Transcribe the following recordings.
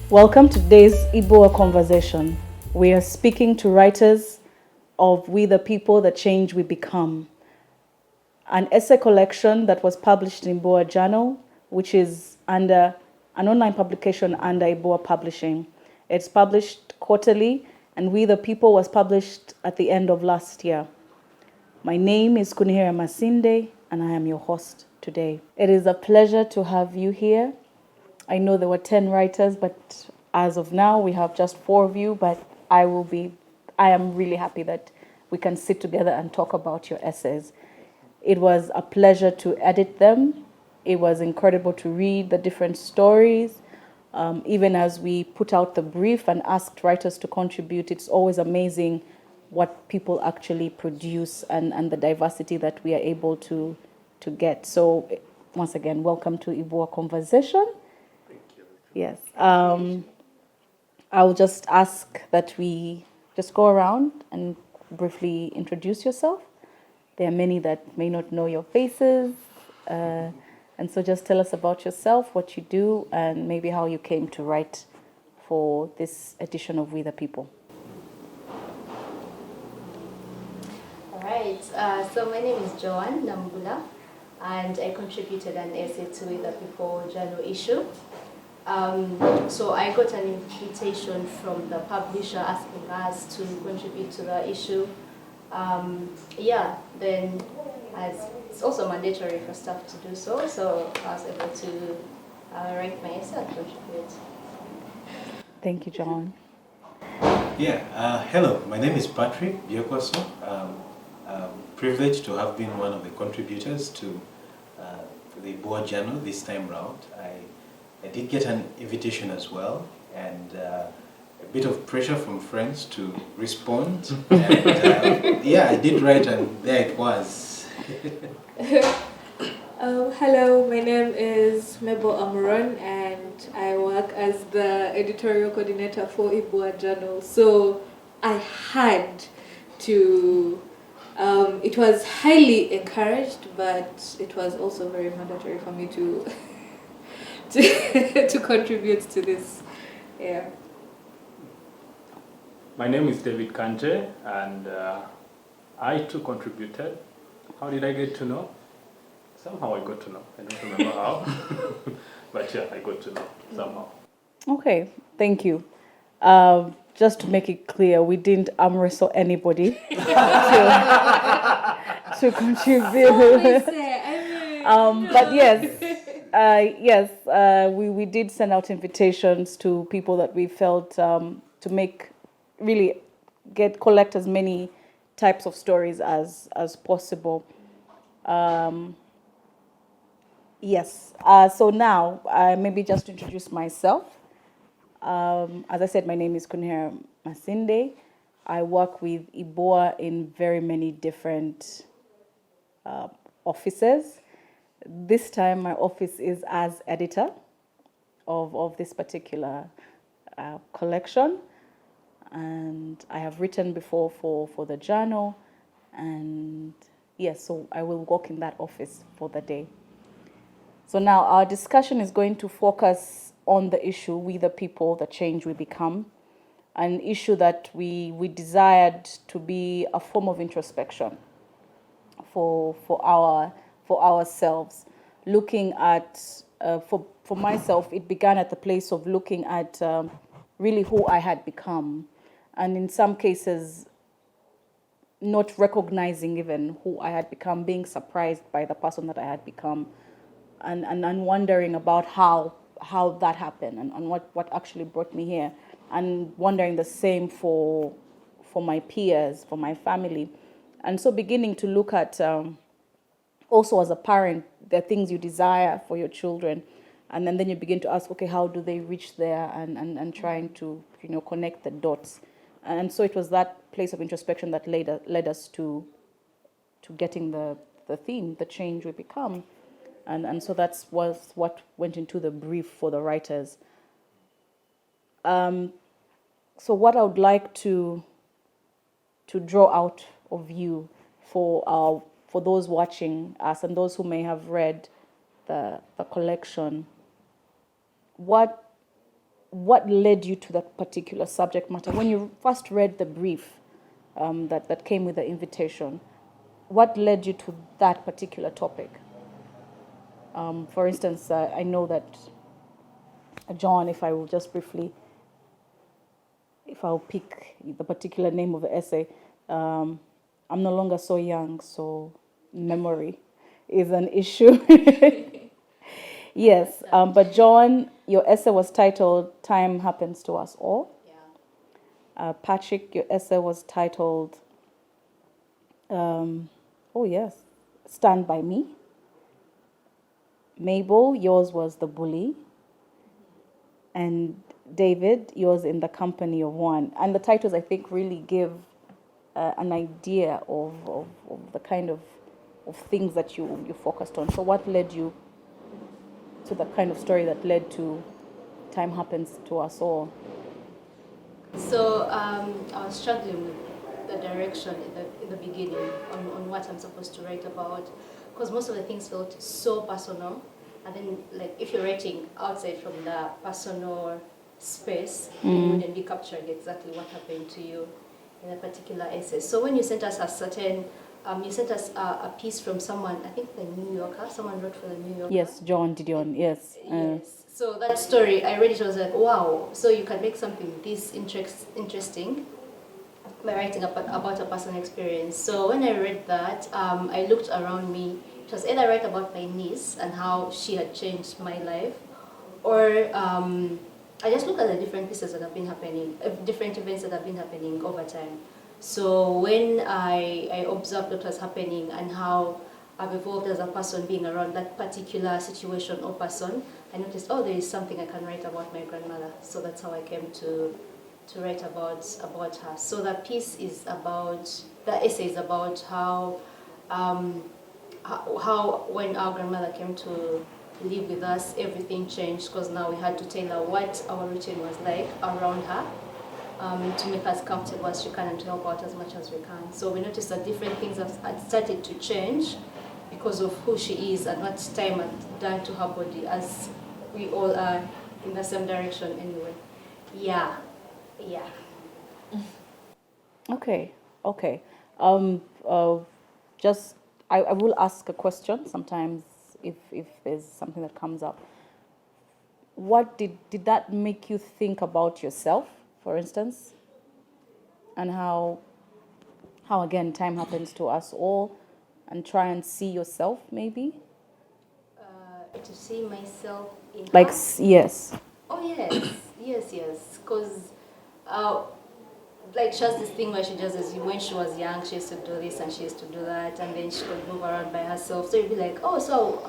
Welcome to today's Igbo conversation. We are speaking to writers of We the People, the Change We Become, an essay collection that was published in Boa Journal, which is under an online publication under Iboa Publishing. It's published quarterly, and We the People was published at the end of last year. My name is Kunihira Masinde, and I am your host today. It is a pleasure to have you here. I know there were 10 writers, but as of now, we have just 4 of you, but I am really happy that we can sit together and talk about your essays. It was a pleasure to edit them. It was incredible to read the different stories. Even as we put out the brief and asked writers to contribute, it's always amazing what people actually produce and the diversity that we are able to get. So once again, welcome to Iboa Conversation. Yes. I'll just ask that we just go around and briefly introduce yourself. There are many that may not know your faces. And so just tell us about yourself, what you do, and maybe how you came to write for this edition of We the People. All right. So my name is Joanne Nambula, and I contributed an essay to We the People journal issue. So I got an invitation from the publisher asking us to contribute to the issue. Then as it's also mandatory for staff to do so, so I was able to write my essay and contribute. Thank you, John. Hello, my name is Patrick Biokwaso. I'm privileged to have been one of the contributors to the Boa Journal this time round. I did get an invitation as well, and a bit of pressure from friends to respond. And I did write, and there it was. Hello, my name is Mabel Amoron, and I work as the editorial coordinator for Iboa Journal. So I had to, it was highly encouraged, but it was also very mandatory for me to to contribute to this. Yeah. My name is David Kanje, and I too contributed. How did I get to know? Somehow I got to know. I don't remember how. But yeah, I got to know somehow. Okay, thank you. Just to make it clear, we didn't arm wrestle anybody to contribute. But yes, we did send out invitations to people that we felt to collect as many types of stories as possible. So now maybe just to introduce myself. As I said, my name is Kunihira Masinde. I work with Iboa in very many different offices. This time my office is as editor of this particular collection, and I have written before for the journal, and yes, so I will work in that office for the day. So now our discussion is going to focus on the issue, We the People, the Change We Become, an issue that we desired to be a form of introspection for ourselves, looking at, for myself, it began at the place of looking at really who I had become, and in some cases, not recognizing even who I had become, being surprised by the person that I had become, and wondering about how that happened and what actually brought me here, and wondering the same for my peers, for my family, and so beginning to look at also as a parent, there are things you desire for your children, and then you begin to ask, okay, how do they reach there, and trying to connect the dots, and so it was that place of introspection that led us to getting the theme, the change we become, and so that was what went into the brief for the writers. So what I would like to draw out of you for those watching us and those who may have read the collection, what what led you to that particular subject matter? When you first read the brief that came with the invitation, what led you to that particular topic? For instance, I know that John, if I will just briefly, if I'll pick the particular name of the essay, I'm no longer so young, so memory is an issue. Yes, but John, your essay was titled "Time Happens to Us All." Yeah. Patrick, your essay was titled, oh yes, "Stand by Me." Mabel, yours was "The Bully." And David, yours "In the Company of One." And the titles, I think, really give an idea of the kind of things that you focused on. So what led you to the kind of story that led to "Time Happens to Us All"? So I was struggling with the direction in the beginning on what I'm supposed to write about, because most of the things felt so personal, and then like if you're writing outside from the personal space, you wouldn't be capturing exactly what happened to you in a particular essay. So when you sent us you sent us a piece from someone, I think the New Yorker, someone wrote for the New Yorker. Yes, John Didion, yes. Yes. So that story, I read it, I was like, wow, so you can make something this interesting by writing about a personal experience. So when I read that, I looked around me. It was either write about my niece and how she had changed my life, or I just look at the different pieces that have been happening, different events that have been happening over time. So when I observed what was happening and how I've evolved as a person being around that particular situation or person, I noticed, oh, there is something I can write about my grandmother. So that's how I came to write about her. So the piece is about, the essay is about how when our grandmother came to live with us, everything changed, because now we had to tell her what our routine was like around her, to make us comfortable as she can and to help out as much as we can. So we noticed that different things had started to change because of who she is and what time had done to her body, as we all are in the same direction anyway. Yeah. Okay. Just I will ask a question sometimes if there's something that comes up. What did that make you think about yourself, for instance, and how again time happens to us all, and try and see yourself maybe? To see myself in Like her. yes. Oh yes, because like she has this thing where she does this, when she was young she used to do this and she used to do that, and then she could move around by herself, so you'd be like, oh, so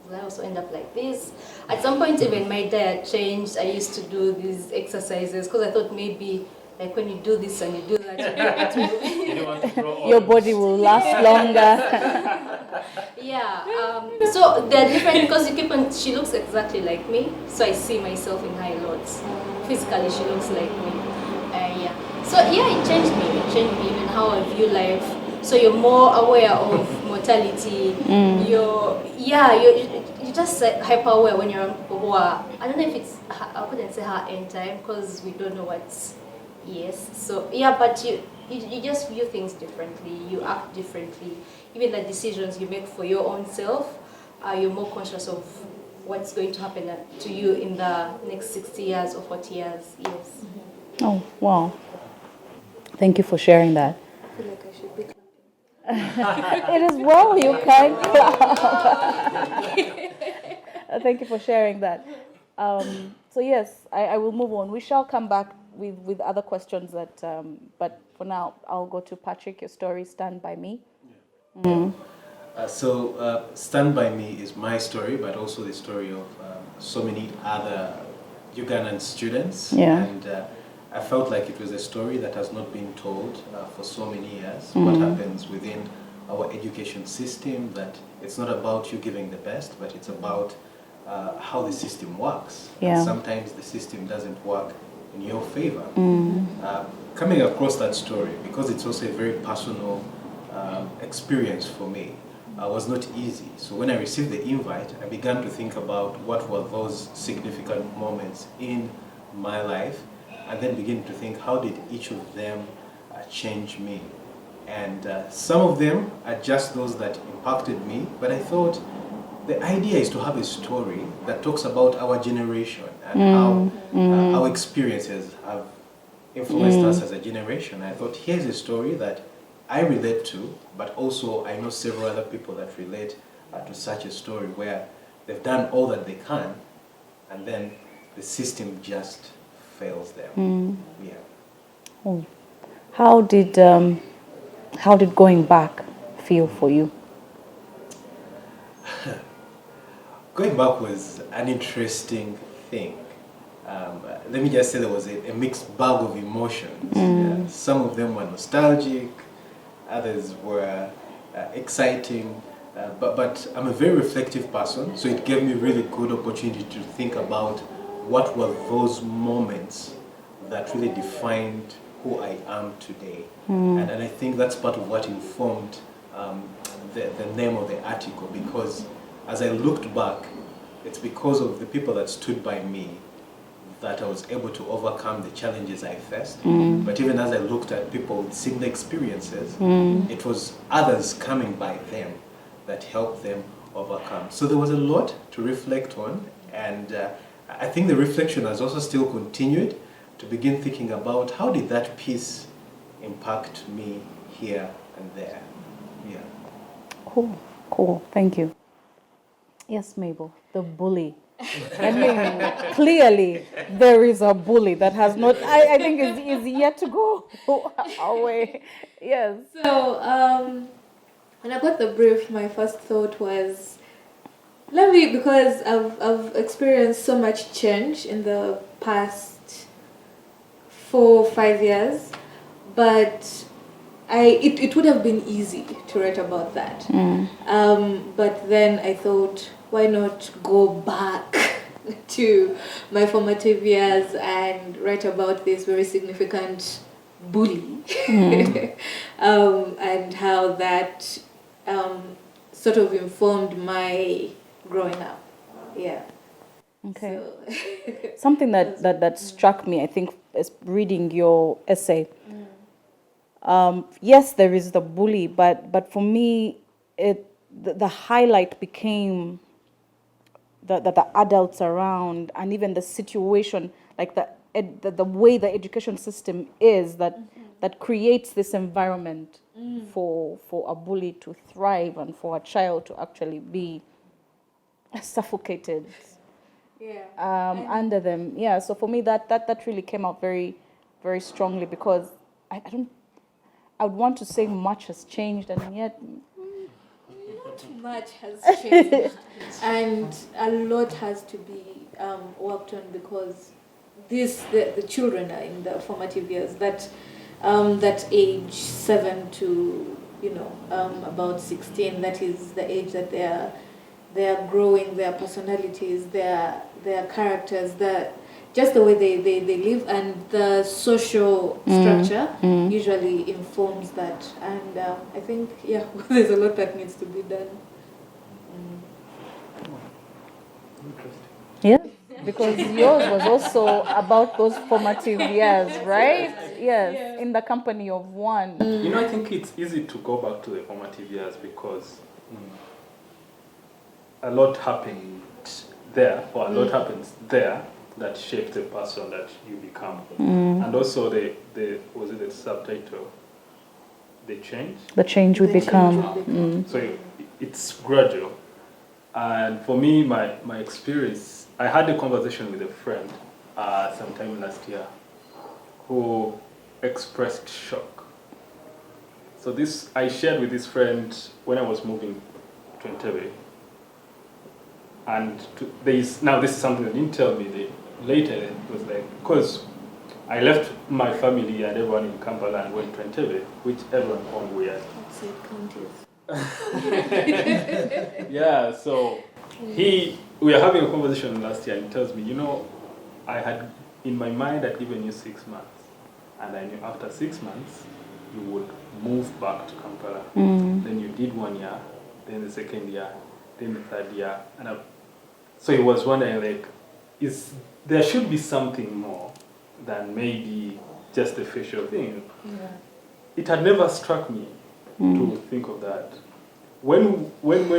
will I also end up like this? At some point even my diet changed. I used to do these exercises because I thought maybe like when you do this and you do that, You don't want to grow old. Your body will last longer. yeah. So they're different because you keep on. She looks exactly like me, so I see myself in her a lot. Physically, she looks like me. Yeah. So yeah, it changed me. It changed me even how I view life. So you're more aware of mortality. You're just hyper aware when you're around people who are. I don't know if it's. I couldn't say her end time because we don't know what's. Yes. So yeah, but you just view things differently. You act differently. Even the decisions you make for your own self, you're more conscious of what's going to happen to you in the next 60 years or 40 years. Yes. Oh wow! Thank you for sharing that. I feel like I should be clapping. It is well, you can clap. Thank you for sharing that. So yes, I will move on. We shall come back with other questions that, but for now, I'll go to Patrick. Your story, "Stand by Me." Stand By Me is my story, but also the story of so many other Ugandan students. Yeah. And I felt like it was a story that has not been told for so many years. What happens within our education system, that it's not about you giving the best, but it's about how the system works. Yeah. And sometimes the system doesn't work in your favor. Coming across that story, because it's also a very personal experience for me, was not easy. So when I received the invite, I began to think about what were those significant moments in my life, and then begin to think, how did each of them change me? And some of them are just those that impacted me, but I thought the idea is to have a story that talks about our generation and how our experiences have influenced us as a generation. I thought, here's a story that I relate to, but also I know several other people that relate to such a story where they've done all that they can, and then the system just fails them. Yeah. Oh. How did going back feel for you? Going back was an interesting thing. Let me just say there was a mixed bag of emotions. Yeah. Some of them were nostalgic, others were exciting, but I'm a very reflective person, so it gave me really good opportunity to think about what were those moments that really defined who I am today. And I think that's part of what informed the name of the article, because as I looked back, it's because of the people that stood by me that I was able to overcome the challenges I faced. But even as I looked at people with similar experiences, it was others coming by them that helped them overcome. So there was a lot to reflect on, and I think the reflection has also still continued to begin thinking about how did that piece impact me here and there. Yeah. Cool. Thank you. Yes, Mabel, the bully. I mean, clearly there is a bully that has not, I think is yet to go away. Yes. So, when I got the brief, my first thought was, because I've experienced so much change in the past 4 or 5 years, but it would have been easy to write about that. But then I thought, why not go back to my formative years and write about this very significant bully and how that sort of informed my growing up. Yeah. Okay. So Something that struck me, I think, is reading your essay. Yes, there is the bully, but for me, the highlight became the adults around, and even the situation, like the way the education system is that creates this environment for a bully to thrive and for a child to actually be suffocated under them. Yeah. So for me, that really came out very, very strongly, because I would want to say much has changed, and yet not much has changed, and a lot has to be worked on, because the children are in the formative years, that age 7 to about 16. That is the age that they are growing, their personalities, their characters, just the way they live, and the social structure usually informs that. And I think, there's a lot that needs to be done. yeah, because yours was also about those formative years, right? Yes, in the company of one. I think it's easy to go back to the formative years because a lot happened there, or a lot happens there that shapes the person that you become. And also the subtitle, the change? The change we become. So it's gradual. And for me, my experience, I had a conversation with a friend sometime last year who expressed shock. So I shared with this friend when I was moving to Entebbe. And this is something they didn't tell me. Later, it was like, because I left my family and everyone in Kampala and went to Entebbe, which everyone found weird. Yeah, so we were having a conversation last year, and he tells me, I had, in my mind, I'd given you 6 months. And I knew after 6 months, you would move back to Kampala. Then you did 1 year, then the second year, then the third year. So he was wondering, like, there should be something more than maybe just a facial thing. Yeah. It had never struck me to think of that. When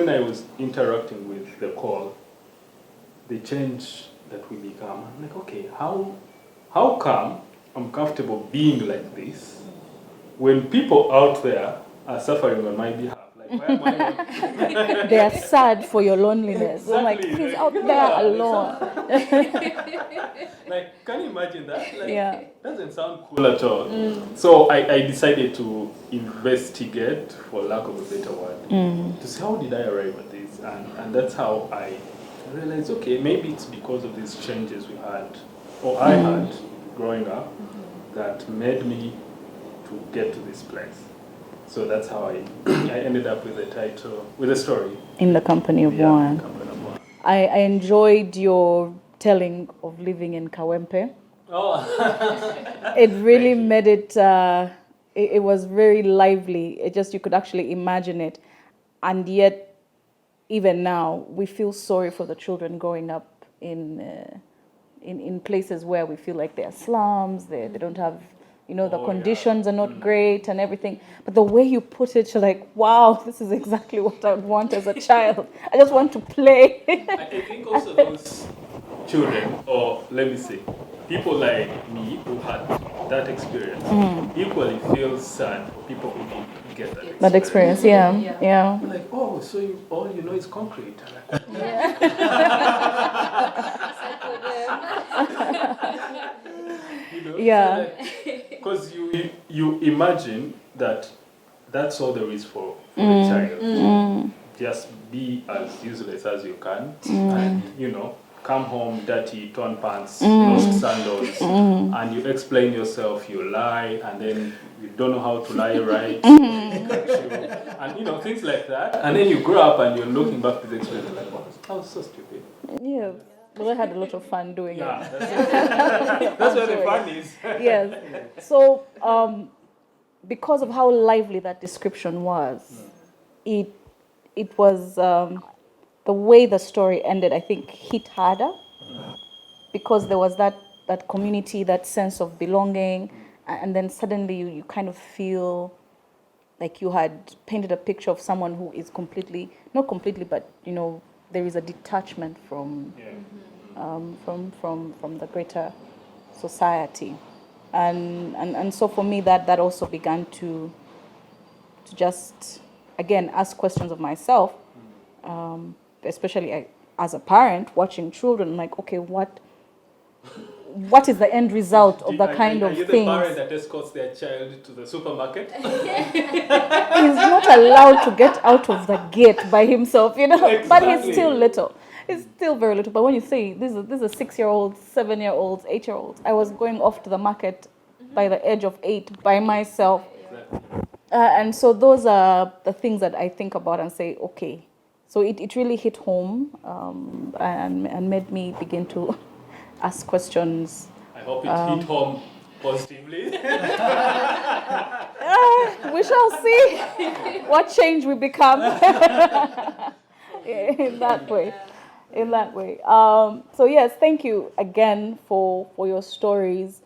I was interacting with the call, the change that we become, I'm like, okay, how come I'm comfortable being like this when people out there are suffering on my behalf? Like, why am I not? They are sad for your loneliness. Exactly. I'm like, he's Like, out there yeah, alone. Like, can you imagine that? Like, Yeah. doesn't sound cool at all. So I decided to investigate, for lack of a better word, to see how did I arrive at this, and that's how I realized, okay, maybe it's because of these changes we had, or I had growing up, that made me to get to this place. So that's how I ended up with the title, with the story. In the company of Yeah, one. Company of One. I enjoyed your telling of living in Kawempe. Oh. It really Thank you. made it, it was very lively. It just, you could actually imagine it. And yet, even now, we feel sorry for the children growing up in places where we feel like they're slums, they don't have, the conditions are not great and everything. But the way you put it, you're like, wow, this is exactly what I would want as a child. I just want to play. I think also those children, or let me say, people like me who had that experience, equally feel sad for people who didn't get that experience. That experience, yeah. Like, oh, so all you know is concrete. Yeah. Because you imagine that that's all there is for the child. Just be as useless as you can, and come home dirty, torn pants, lost sandals, and you explain yourself, you lie, and then you don't know how to lie right, and things like that. And then you grow up and you're looking back to the experience like, wow, I was so stupid. Yeah. But I had a lot of fun doing Yeah, it. that's where the fun is. Yes. So, because of how lively that description was, it was the way the story ended, I think, hit harder because there was that community, that sense of belonging, and then suddenly you kind of feel like you had painted a picture of someone who is not completely, but there is a detachment from the greater society, and so for me that also began to just again ask questions of myself, especially as a parent watching children, like, okay, what is the end result of the kind of Are you things? the parent that escorts their child to the supermarket? He's not allowed to get out of the gate by himself, Exactly. But he's still little. He's still very little. But when you say this is a 6-year-old, 7-year-olds, 8-year-olds, I was going off to the market by the age of 8 by myself. Exactly. And so those are the things that I think about and say, okay. So it really hit home and made me begin to ask questions. I hope it hit home positively. We shall see what change we become in that way. So yes, thank you again for your stories.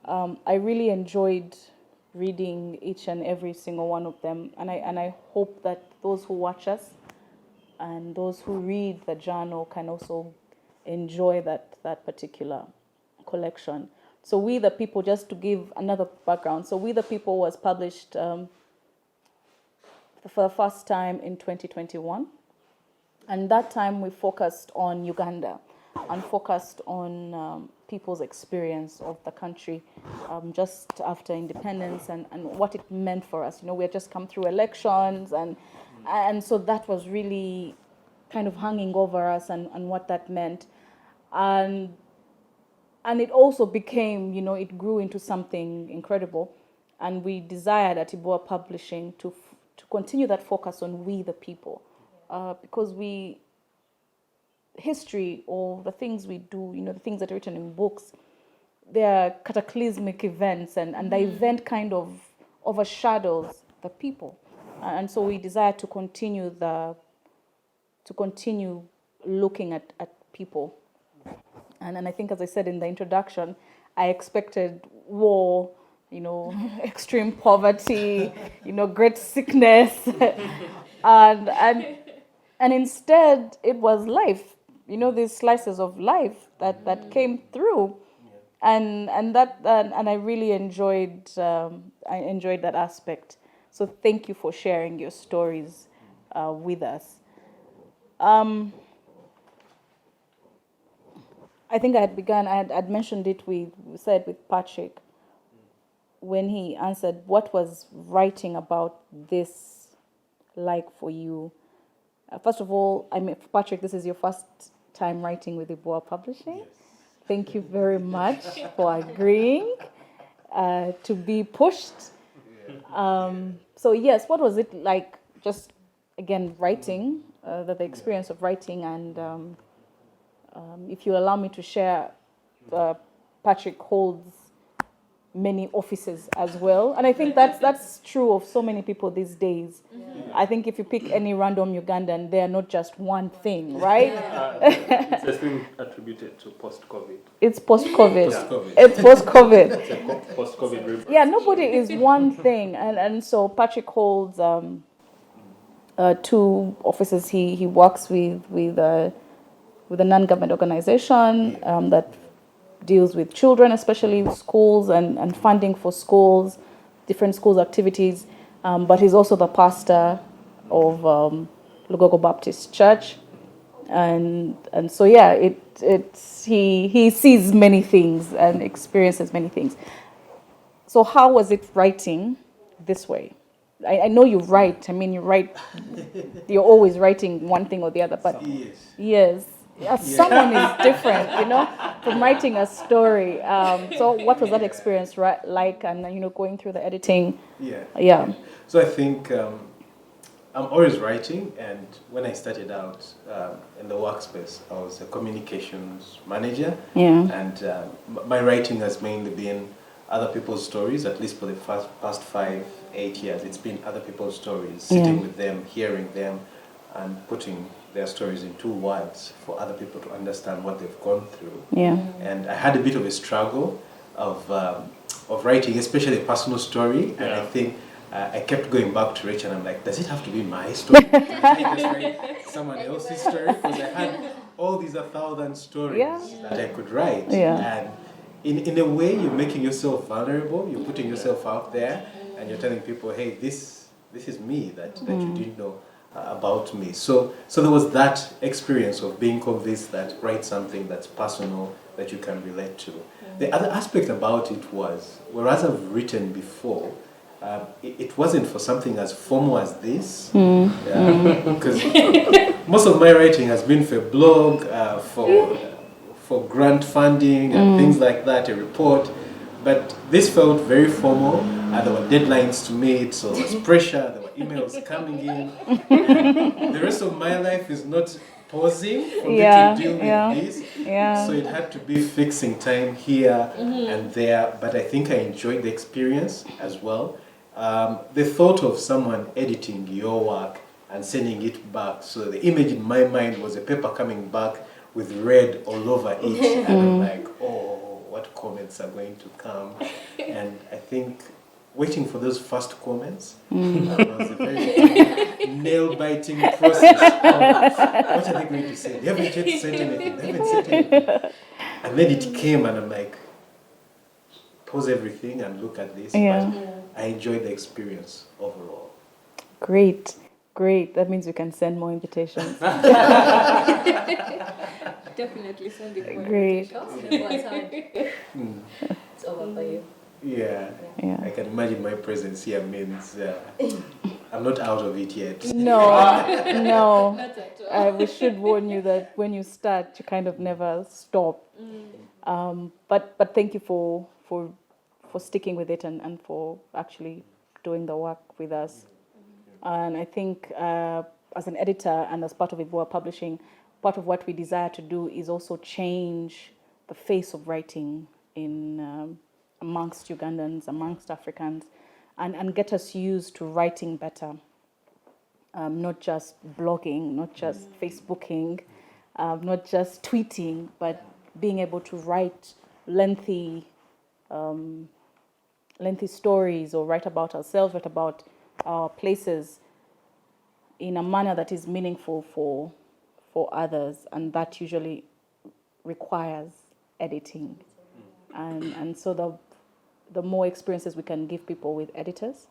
I really enjoyed reading each and every single one of them, and I hope that those who watch us and those who read the journal can also enjoy that particular collection. So We the People, just to give another background, so We the People was published for the first time in 2021. And that time we focused on Uganda and focused on people's experience of the country just after independence and what it meant for us. We had just come through elections and so that was really kind of hanging over us and what that meant. And it also became, it grew into something incredible. And we desired at Iboa Publishing to continue that focus on we the people. Because history or the things we do, the things that are written in books, they are cataclysmic events and the event kind of overshadows the people. And so we desire to continue looking at people And I think, as I said in the introduction, I expected war, extreme poverty, great sickness, and instead it was life. These slices of life that came through, and I really enjoyed that aspect. So thank you for sharing your stories with us. I think I had mentioned it we said with Patrick when he answered, what was writing about this like for you? First of all, Patrick, this is your first time writing with Iboa Publishing. Yes. Thank you very much for agreeing to be pushed. So yes, what was it like, just again writing, the experience of writing, and if you allow me to share, Patrick holds many offices as well, and I think that's true of so many people these days. I think if you pick any random Ugandan, they are not just one thing, right? It's a thing attributed to post-COVID. It's post-COVID. Post-COVID. It's post-COVID. It's a post-COVID rebirth. Yeah, nobody is one thing, and so Patrick holds 2 offices. He works with a non-government organization that deals with children, especially schools and funding for schools, different schools activities. But he's also the pastor of Lugogo Baptist Church, and so yeah, he sees many things and experiences many things. So how was it writing this way? I know you write. I mean, you write. You're always writing one thing or the other, but yes. Someone is different, from writing a story. So what was that experience like, and going through the editing? Yeah. So I think I'm always writing, and when I started out in the workspace, I was a communications manager. Yeah. And my writing has mainly been other people's stories, at least for the past 5-8 years. It's been other people's stories, sitting with them, hearing them, and putting their stories in 2 words for other people to understand what they've gone through. Yeah. And I had a bit of a struggle of writing, especially a personal story. And I think I kept going back to Rich, and I'm like, does it have to be my story? Can't I just write someone else's story? Because I had all these 1,000 stories that I could write. Yeah. And in a way, you're making yourself vulnerable. You're putting yourself out there, and you're telling people, hey, this is me that you didn't know about me. So there was that experience of being convinced that write something that's personal, that you can relate to. The other aspect about it was, whereas I've written before, it wasn't for something as formal as this, because most of my writing has been for a blog, for grant funding and things like that, a report. But this felt very formal, and there were deadlines to meet, so there was pressure, there were emails coming in. And the rest of my life is not pausing for me to deal with this. Yeah. So it had to be fixing time here and there, but I think I enjoyed the experience as well. The thought of someone editing your work and sending it back, so the image in my mind was a paper coming back with red all over it, and I'm like, oh, what comments are going to come? And I think waiting for those first comments was a very nail-biting process. What are they going to say? They haven't yet said anything. They haven't said anything. And then it came, and I'm like, pause everything and look at this. Yeah. But I enjoyed the experience overall. Great. That means we can send more invitations. Definitely sending more Great. invitations. It's over for you. Yeah. I can imagine my presence here means I'm not out of it yet. No. Not at all. We should warn you that when you start, you kind of never stop. But thank you for sticking with it and for actually doing the work with us. And I think as an editor and as part of Iboa Publishing, part of what we desire to do is also change the face of writing in amongst Ugandans, amongst Africans, and get us used to writing better. Not just blogging, not just Facebooking, not just tweeting, but being able to write lengthy stories or write about ourselves, write about our places in a manner that is meaningful for others, and that usually requires editing. And so the more experiences we can give people with editors,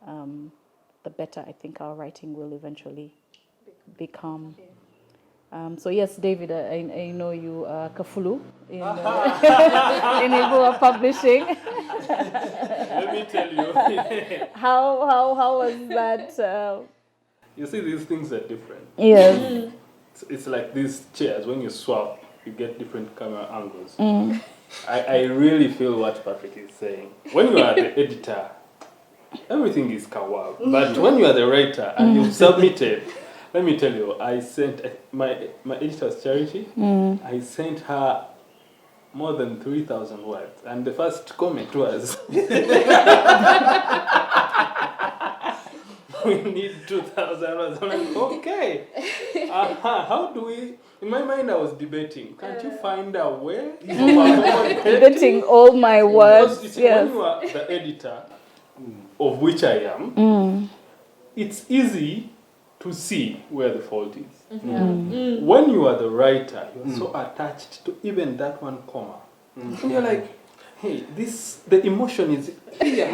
the better I think our writing will eventually become. So yes, David, I know you are Kafulu in Igbo Publishing. Let me tell you. How was that? You see, these things are different. Yes. It's like these chairs. When you swap, you get different camera angles. I really feel what Patrick is saying. When you are the editor, everything is kawab. But when you are the writer and you've submitted, let me tell you, I sent my editor's Charity. I sent her more than 3,000 words, and the first comment was, "We need 2,000 words." I'm like, okay. How do we? In my mind, I was debating. Can't you find a way? Editing all my words. Because Yes. when you are the editor, of which I am, it's easy to see where the fault is. When you are the writer, you're so attached to even that one comma. And you're like, hey, the emotion is here.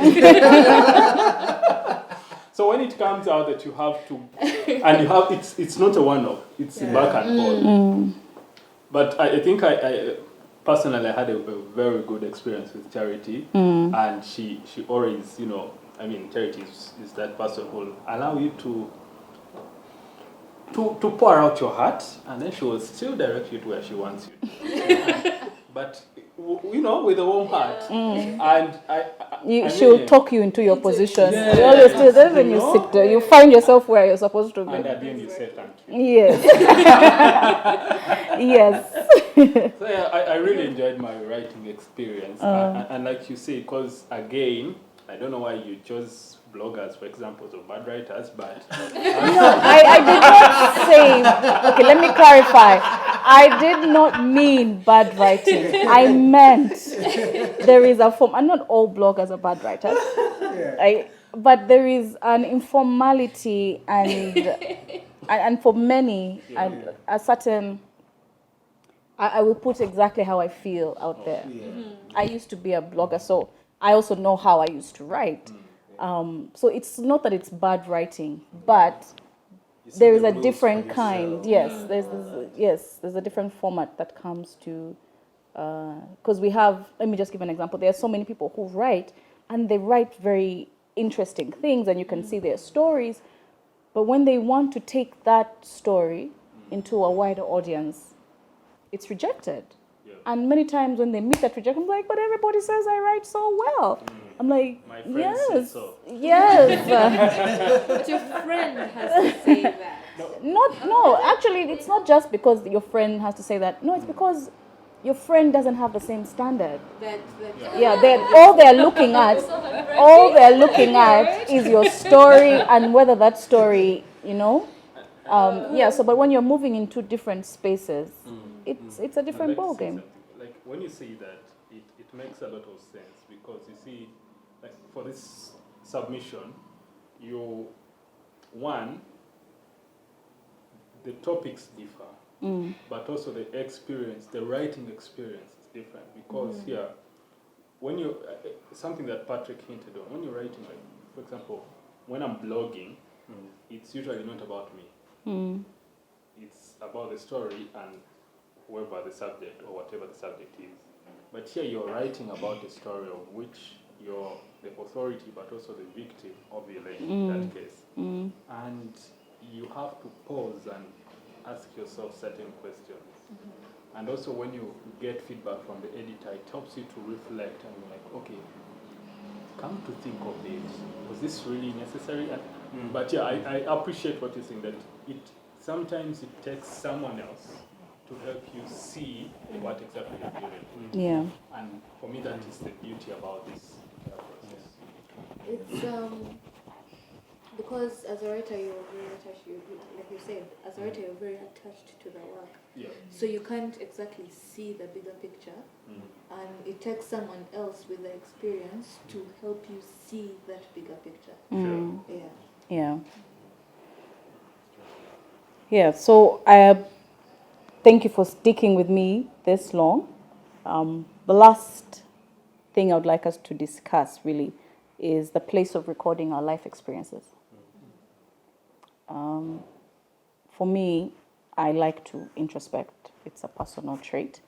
So when it comes out that you have to, and you have, it's not a one-off, it's a back and forth. But I think I personally had a very good experience with Charity, and she always, Charity is that person who will allow you to pour out your heart, and then she will still direct you to where she wants you. But with a warm heart, and she'll talk you into your position. Yes, You always do that when you sit there. You find yourself where you're supposed to be. and at the end you say thank you. Yes. Yes. So yeah, I really enjoyed my writing experience, and like you say, because again, I don't know why you chose bloggers for examples of bad writers, but No, I did not say. Okay, let me clarify. I did not mean bad writing. I meant there is a form, and not all bloggers are bad writers. But there is an informality and for many a certain. I will put exactly how I feel out there. I used to be a blogger, so I also know how I used to write. So it's not that it's bad writing, but there is a different kind. Yes, there's a different format that comes to, because we have, let me just give an example. There are so many people who write, and they write very interesting things, and you can see their stories, but when they want to take that story into a wider audience, it's rejected. And many times when they meet that rejection, I'm like, but everybody says I write so well. I'm like, my friend says so. Yes. But your friend has to say that. No, actually, it's not just because your friend has to say that. No, it's because your friend doesn't have the same standard. All they're looking at is your story and whether that story, So, but when you're moving into different spaces, it's a different ball game. Like when you say that, it makes a lot of sense, because you see, like for this submission, the topics differ, but also the writing experience is different, because here, when you something that Patrick hinted on, when you're writing, like for example, when I'm blogging, it's usually not about me. It's about the story and whoever the subject or whatever the subject is. But here you're writing about a story of which you're the authority, but also the victim, obviously, in that case. And you have to pause and ask yourself certain questions. And also when you get feedback from the editor, it helps you to reflect and you're like, okay, come to think of this, was this really necessary? But yeah, I appreciate what you're saying, that sometimes it takes someone else to help you see what exactly you're doing. Yeah. And for me, that is the beauty about this process. It's because as a writer, you're very attached. Like you said, as a writer, you're very attached to the work. Yeah. So you can't exactly see the bigger picture, and it takes someone else with the experience to help you see that bigger picture. Mm. Yeah. Yeah. Yeah, so thank you for sticking with me this long. The last thing I would like us to discuss really is the place of recording our life experiences. For me, I like to introspect. It's a personal trait.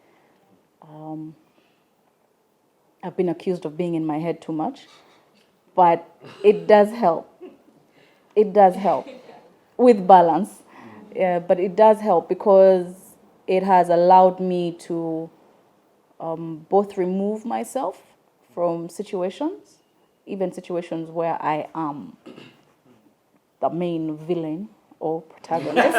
I've been accused of being in my head too much, but it does help. It does help with balance. Yeah, but it does help because it has allowed me to both remove myself from situations, even situations where I am the main villain or protagonist,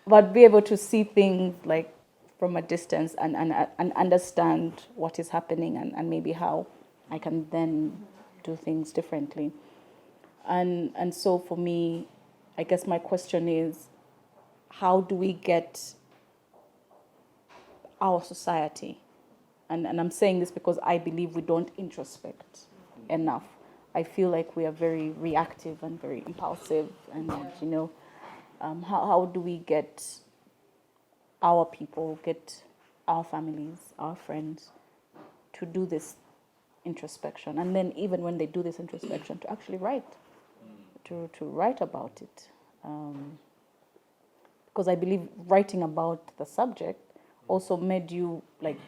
but be able to see things like from a distance and understand what is happening and maybe how I can then do things differently. And so for me, I guess my question is, how do we get our society, and I'm saying this because I believe we don't introspect enough. I feel like we are very reactive and very impulsive, and how do we get our people, get our families, our friends to do this introspection, and then even when they do this introspection, to actually write, to write about it, because I believe writing about the subject also made you, like,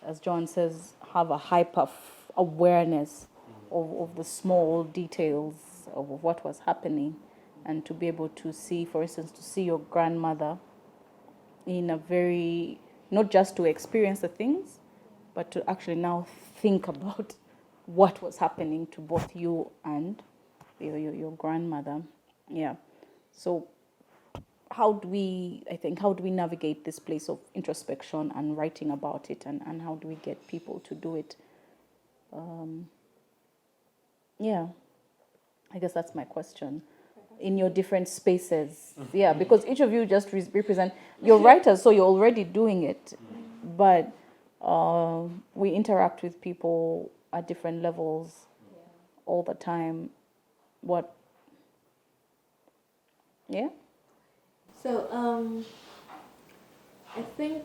as John says, have a hyper awareness of the small details of what was happening, and to be able to see, for instance, to see your grandmother in a very, not just to experience the things, but to actually now think about what was happening to both you and your grandmother. Yeah. So how do we navigate this place of introspection and writing about it, and how do we get people to do it? Yeah, I guess that's my question. In your different spaces, yeah, because each of you just represent, you're writers, so you're already doing it, but we interact with people at different levels all the time. What? Yeah. So I think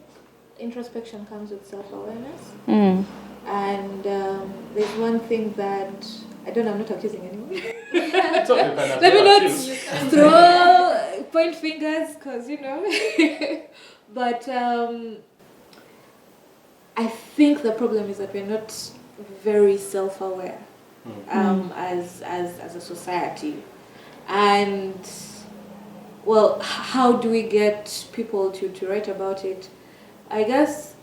introspection comes with self-awareness. And there's one thing that I'm not accusing anyone. It's okay, you can as Let me well not accuse. throw point fingers, because but I think the problem is that we're not very self-aware as a society. And well, how do we get people to write about it? I guess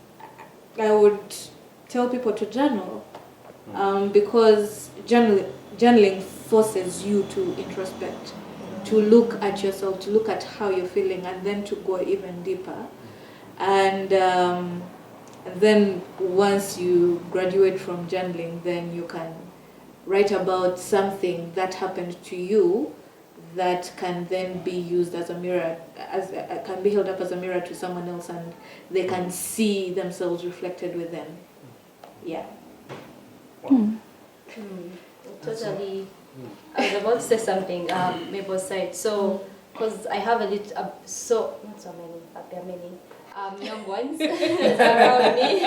I would tell people to journal, because journaling forces you to introspect, to look at yourself, to look at how you're feeling, and then to go even deeper. And then once you graduate from journaling, then you can write about something that happened to you that can then be used as a mirror, can be held up as a mirror to someone else, and they can see themselves reflected with them. Yeah. Totally. I was about to say something, Mabel's side. So, because I have a little, not so many, but there are many young ones around me.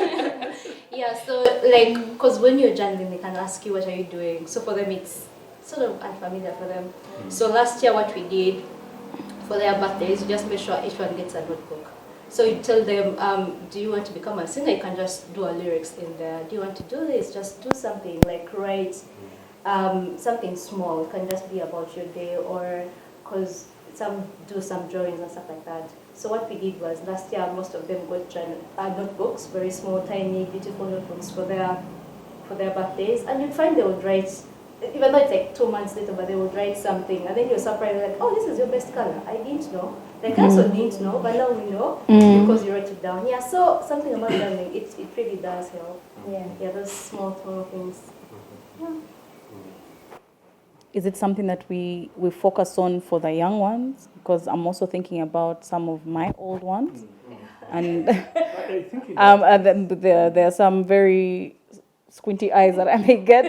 Yeah, so like, because when you're journaling, they can ask you, what are you doing? So for them, it's sort of unfamiliar for them. So last year, what we did for their birthdays, we just made sure each one gets a notebook. So you tell them, do you want to become a singer? You can just do a lyrics in there. Do you want to do this? Just do something, like write something small. It can just be about your day, or because some do some drawings and stuff like that. So what we did was, last year most of them got notebooks, very small, tiny, beautiful notebooks for their birthdays, and you'd find they would write, even though it's like 2 months later, but they would write something, and then you're surprised, like, oh, this is your best color. I didn't know. Like, I also didn't know, but now we know because you wrote it down. Yeah, so something about learning, it really does help. Yeah, those small things. Yeah. is it something that we focus on for the young ones? Because I'm also thinking about some of my old ones. And I think and then there are some very squinty eyes that I may get.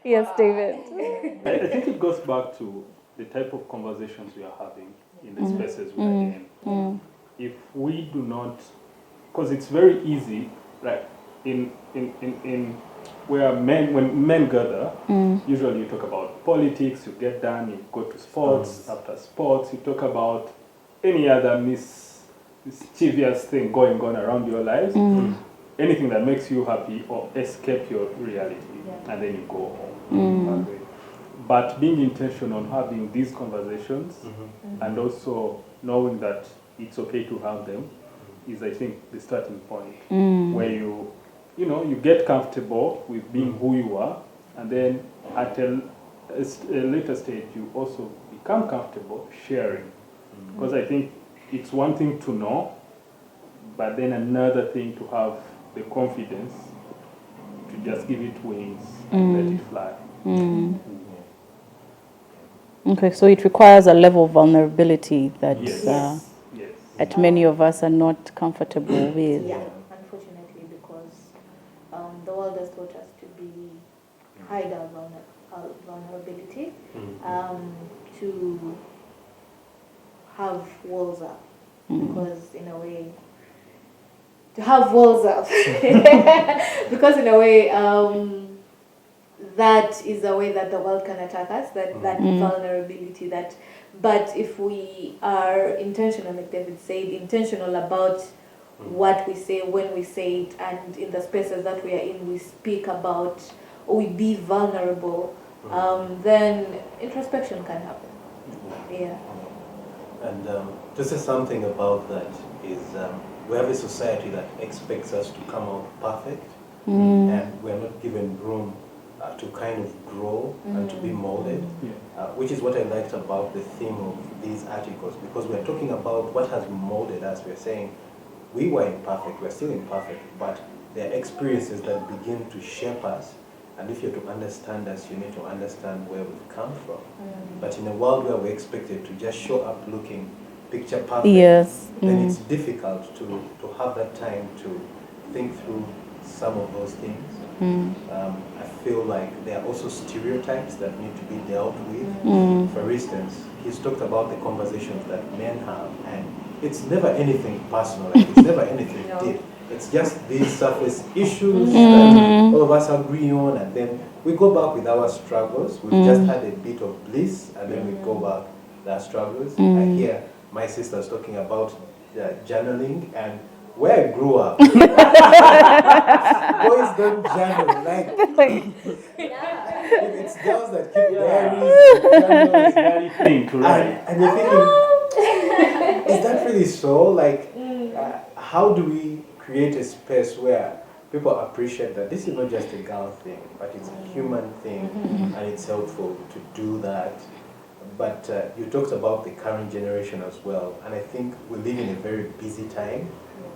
Yes, David. I think it goes back to the type of conversations we are having in the spaces we are in. If we do not, because it's very easy, like in where when men gather, usually you talk about politics, you get done, you go to sports, after sports, you talk about any other mischievous thing going on around your lives, anything that makes you happy or escape your reality, and then you go home. But being intentional on having these conversations and also knowing that it's okay to have them is, I think, the starting point where you get comfortable with being who you are, and then at a later stage you also become comfortable sharing. Because I think it's one thing to know, but then another thing to have the confidence to just give it wings and let it fly. Okay, so it requires a level of vulnerability that Yes. that many of us are not comfortable with. Yeah, unfortunately, because the world has taught us to hide our vulnerability, to have walls up, because in a way, because in a way, that is the way that the world can attack us, that vulnerability, but if we are intentional, like David said, intentional about what we say, when we say it, and in the spaces that we are in, we speak about, or we be vulnerable, then introspection can happen. Yeah. And to say something about that is we have a society that expects us to come out perfect, and we're not given room to kind of grow and to be molded, which is what I liked about the theme of these articles, because we're talking about what has molded us. We're saying we were imperfect, we're still imperfect, but there are experiences that begin to shape us, and if you're to understand us, you need to understand where we've come from. But in a world where we're expected to just show up looking picture perfect, then it's difficult to have that time to think through some of those things. I feel like there are also stereotypes that need to be dealt with. For instance, he's talked about the conversations that men have, and it's never anything personal, like it's never anything deep. It's just these surface issues that all of us agree on, and then we go back with our struggles. We've just had a bit of bliss, and then we go back with our struggles. I hear my sisters talking about journaling, and where I grew up, boys don't journal. Like, it's girls that keep diaries, journals, and you're thinking, is that really so? Like, how do we create a space where people appreciate that this is not just a girl thing, but it's a human thing, and it's helpful to do that? But you talked about the current generation as well, and I think we live in a very busy time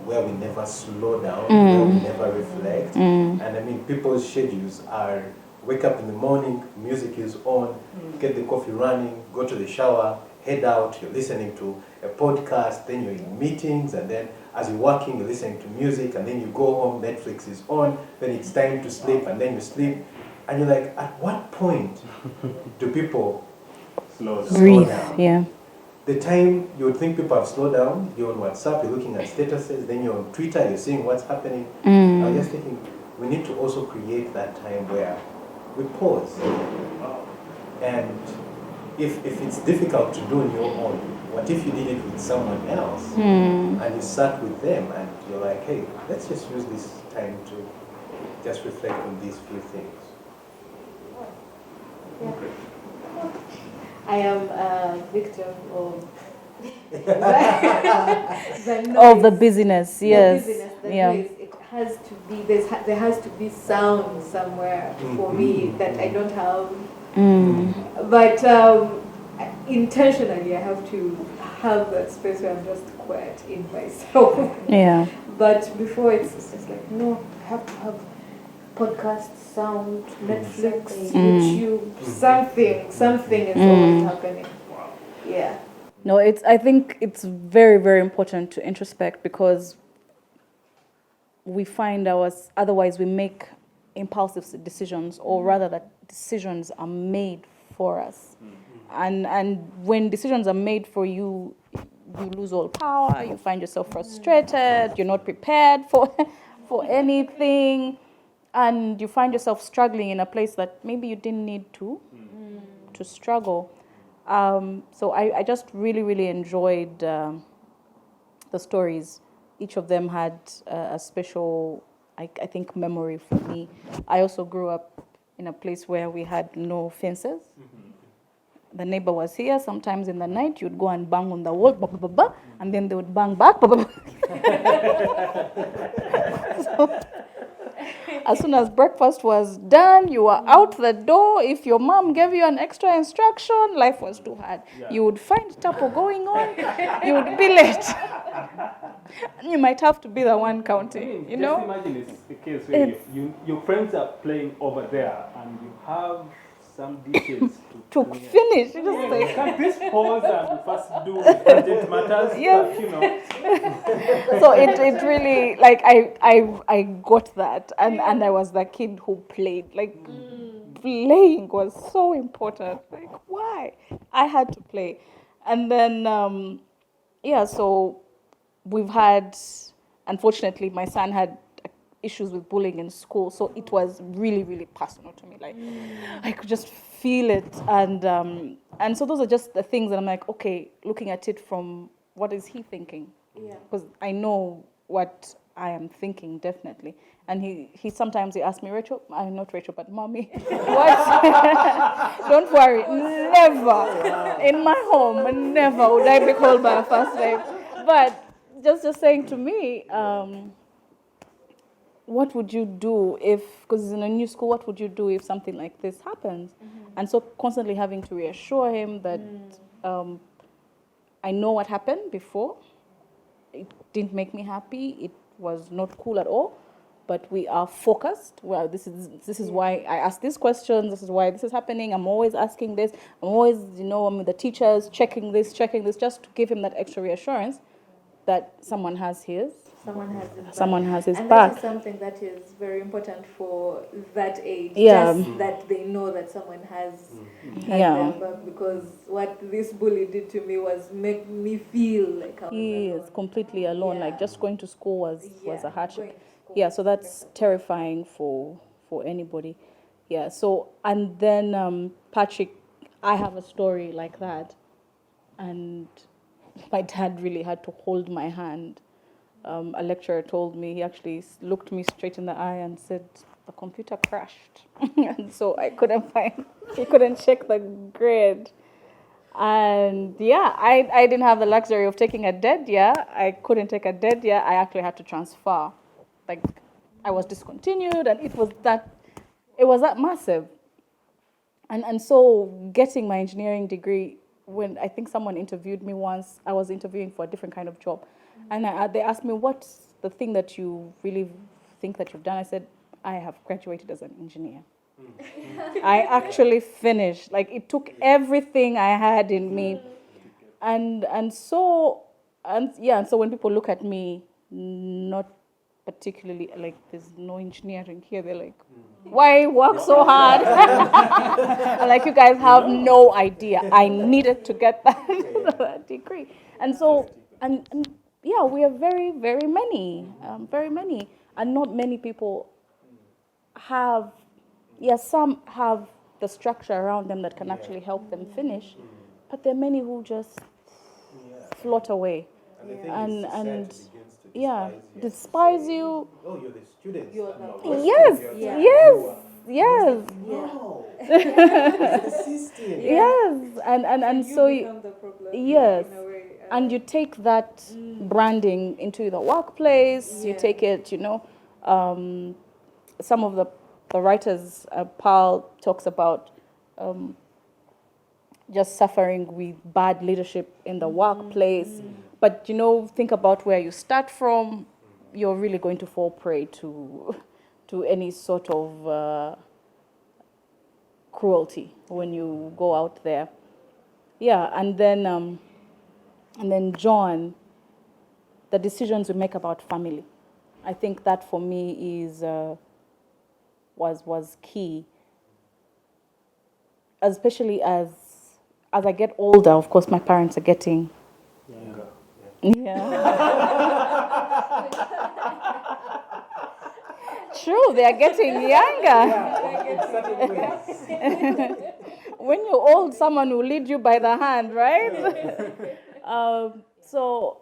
where we never slow down, where we never reflect. And I mean, people's schedules are wake up in the morning, music is on, get the coffee running, go to the shower, head out, you're listening to a podcast, then you're in meetings, and then as you're working, you're listening to music, and then you go home, Netflix is on, then it's time to sleep, and then you sleep. And you're like, at what point do people slow down? Yeah. The time you would think people have slowed down, you're on WhatsApp, you're looking at statuses, then you're on Twitter, you're seeing what's happening. I was just thinking, we need to also create that time where we pause. And if it's difficult to do on your own, what if you did it with someone else? And you sat with them and you're like, hey, let's just use this time to just reflect on these few things. Yeah. I am a victim of the busyness, yes. The noise. It has to be, there has to be sound somewhere for me that I don't have. But intentionally, I have to have that space where I'm just quiet in myself. Yeah. But before it's like, no, I have to have podcast, sound, Netflix, Exactly. YouTube, something is always happening. Yeah. No, I think it's very, very important to introspect because we find otherwise we make impulsive decisions, or rather that decisions are made for us. And when decisions are made for you, you lose all power, you find yourself frustrated, you're not prepared for for anything, and you find yourself struggling in a place that maybe you didn't need to struggle. So I just really, really enjoyed the stories. Each of them had a special, I think, memory for me. I also grew up in a place where we had no fences. The neighbor was here. Sometimes in the night, you'd go and bang on the wall, bah, bah, bah, bah, and then they would bang back. Bah, bah, bah. So, as soon as breakfast was done, you were out the door. If your mom gave you an extra instruction, life was too hard. You would find tapo going on. You would be late. You might have to be the one counting, you know? Just imagine it's the case where your friends are playing over there and you have some dishes To finish. You just say, Can this pause and first do urgent matters? Yes. But, you know. so it really, like, I got that, and I was the kid who played. Like, playing was so important. Like, why? I had to play. And then, so we've had, unfortunately, my son had issues with bullying in school, so it was really, really personal to me. Like, I could just feel it, and so those are just the things that I'm like, okay, looking at it from what is he thinking? Yeah. Because I know what I am thinking, definitely. And he sometimes he asks me, Rachel, not Rachel, but mommy, what? Don't worry, never in my home, never would I be called by a first name. But just saying to me, what would you do if, because he's in a new school, what would you do if something like this happens? And so constantly having to reassure him that I know what happened before. It didn't make me happy. It was not cool at all. But we are focused. Well, this is why I ask these questions. This is why this is happening. I'm always asking this. I'm always, I'm with the teachers, checking this, just to give him that extra reassurance that someone has his. Someone has his back. Someone has his and back. that is something that is very important for that age. Yeah. Just that they know that someone has Yeah. their back, because what this bully did to me was make me feel like I was He alone. is completely alone. Yeah. Like, just going to school was a going hardship. to school. Yeah, so that's terrifying for anybody. Yeah. So, and then Patrick, I have a story like that, and my dad really had to hold my hand. A lecturer told me, he actually looked me straight in the eye and said, the computer crashed. And so he couldn't check the grade. And yeah, I didn't have the luxury of taking a dead year. I couldn't take a dead year. I actually had to transfer. Like, I was discontinued, and it was that massive. And so getting my engineering degree, when I think someone interviewed me once, I was interviewing for a different kind of job. And they asked me, what's the thing that you really think that you've done? I said, I have graduated as an engineer. I actually finished. Like, it took everything I had in me. And so when people look at me, not particularly, like, there's no engineering here, they're like, why work so hard? Like, you guys have no idea. I needed to get that degree. And so, and yeah, we are very, very many, and not many people have, some have the structure around them that can actually help them finish, but there are many who just float away. And despise you. Oh, you're the student. Yes. No. It's the system. Yes, and You so become the problem yes, in a way. and you take that branding into the workplace. You take it, some of the writers, Paul talks about just suffering with bad leadership in the workplace. But, think about where you start from. You're really going to fall prey to to any sort of cruelty when you go out there. Yeah, and then John, the decisions we make about family. I think that for me is was key, especially as I get older. Of course, my parents are getting Younger. True, they are getting younger. When you're old, someone will lead you by the hand, right? So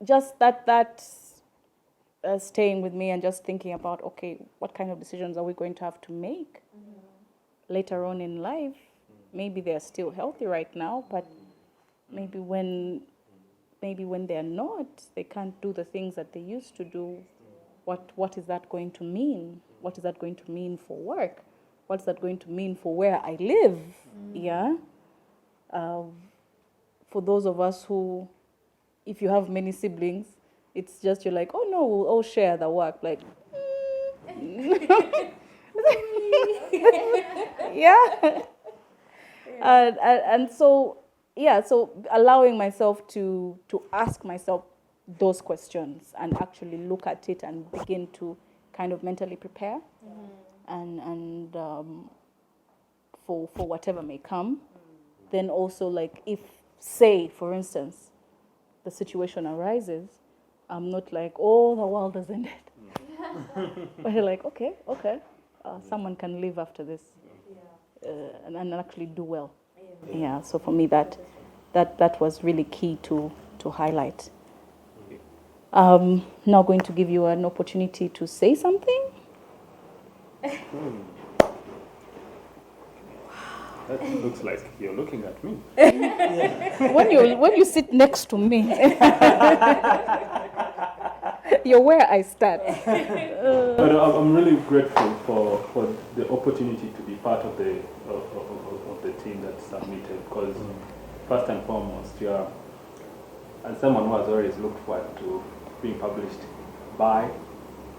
just that staying with me and just thinking about, okay, what kind of decisions are we going to have to make later on in life? Maybe they're still healthy right now, but maybe when they're not, they can't do the things that they used to do. What is that going to mean? What is that going to mean for work? What's that going to mean for where I live? Yeah. For those of us who, if you have many siblings, it's just you're like, oh no, we'll all share the work. Like, yeah. And so, yeah, so allowing myself to ask myself those questions and actually look at it and begin to kind of mentally prepare and for whatever may come. Then also, like, if, say, for instance, the situation arises, I'm not like, oh, the world has ended. But you're like, okay, someone can live after this and actually do well. Yeah, so for me that was really key to highlight. Now going to give you an opportunity to say something. That looks like you're looking at me. When you sit next to me, you're where I start. But I'm really grateful for the opportunity to be part of the team that submitted, because first and foremost, you are, and someone who has always looked forward to being published by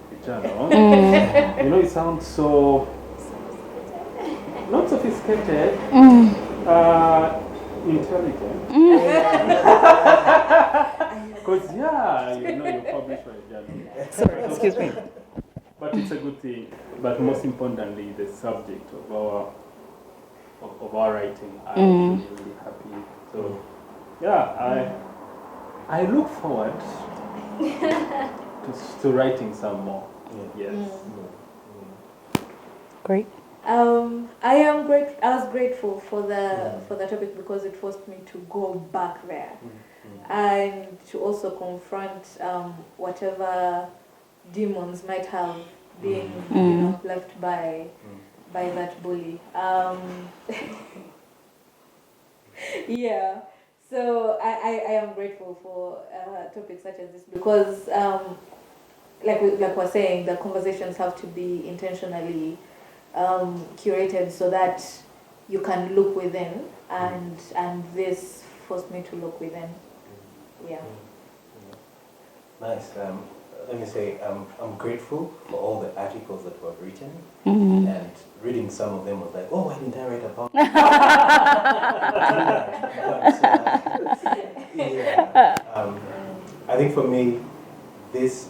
the journal. You know, it sounds so not sophisticated, intelligent. Because you know you're published by a journal. Sorry, excuse me. But it's a good thing. But most importantly, the subject of our writing, I'm really happy. So I look forward to writing some more. Yes. Great. I was grateful for the topic because it forced me to go back there and to also confront whatever demons might have been left by that bully. Yeah. So I am grateful for topics such as this because like we're saying, the conversations have to be intentionally curated so that you can look within, and this forced me to look within. Yeah. Nice. Let me say I'm grateful for all the articles that were written, and reading some of them was like, oh, why didn't I write about I think for me, this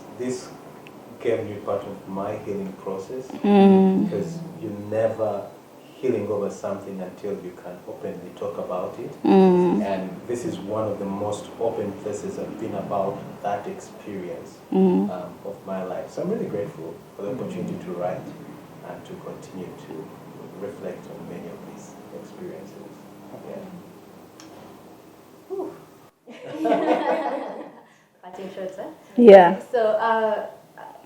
gave me part of my healing process, because you're never healing over something until you can openly talk about it. And this is one of the most open places I've been about that experience of my life. So I'm really grateful for the opportunity to write and to continue to reflect on many of these experiences. Cutting short, sir. Yeah. So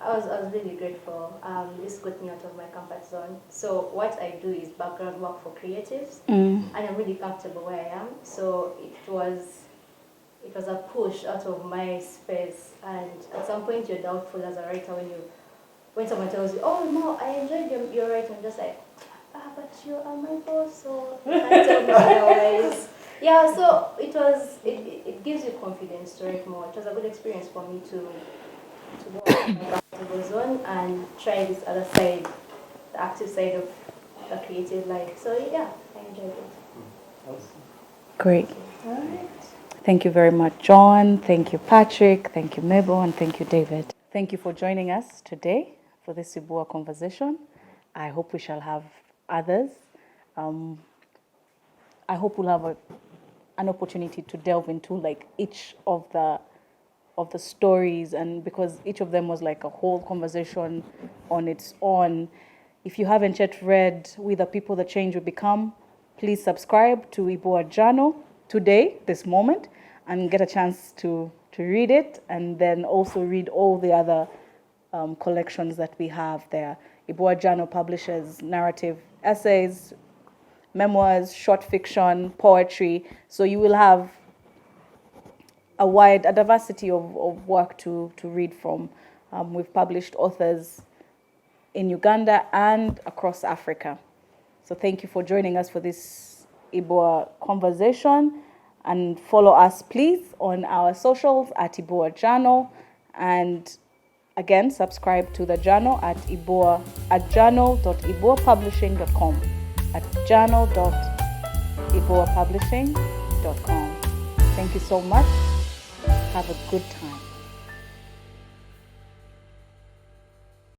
I was really grateful. This got me out of my comfort zone. So what I do is background work for creatives, and I'm really comfortable where I am. So it was a push out of my space. And at some point, you're doubtful as a writer when someone tells you, "Oh no, I enjoyed your writing." I'm just like, but you are my boss, so you can't tell me otherwise. Yeah, so it gives you confidence to write more. It was a good experience for me to work goes on and try this other side, the active side of the creative life. So yeah, I enjoyed it. Great. All right. Thank you very much, John. Thank you, Patrick. Thank you, Mabel. And thank you, David. Thank you for joining us today for this Ibua conversation. I hope we shall have others. I hope we'll have an opportunity to delve into like each of the stories, and because each of them was like a whole conversation on its own. If you haven't yet read We the People That Change We Become, please subscribe to Ibua Journal today, this moment, and get a chance to read it, and then also read all the other collections that we have there. Ibua Journal publishes narrative essays, memoirs, short fiction, poetry, so you will have a diversity of work to read from. We've published authors in Uganda and across Africa. So thank you for joining us for this Ibua conversation, and follow us please on our socials at Ibua Journal, and again subscribe to the journal at journal.ibuapublishing.com, at journal.ibuapublishing.com. Thank you so much. Have a good time.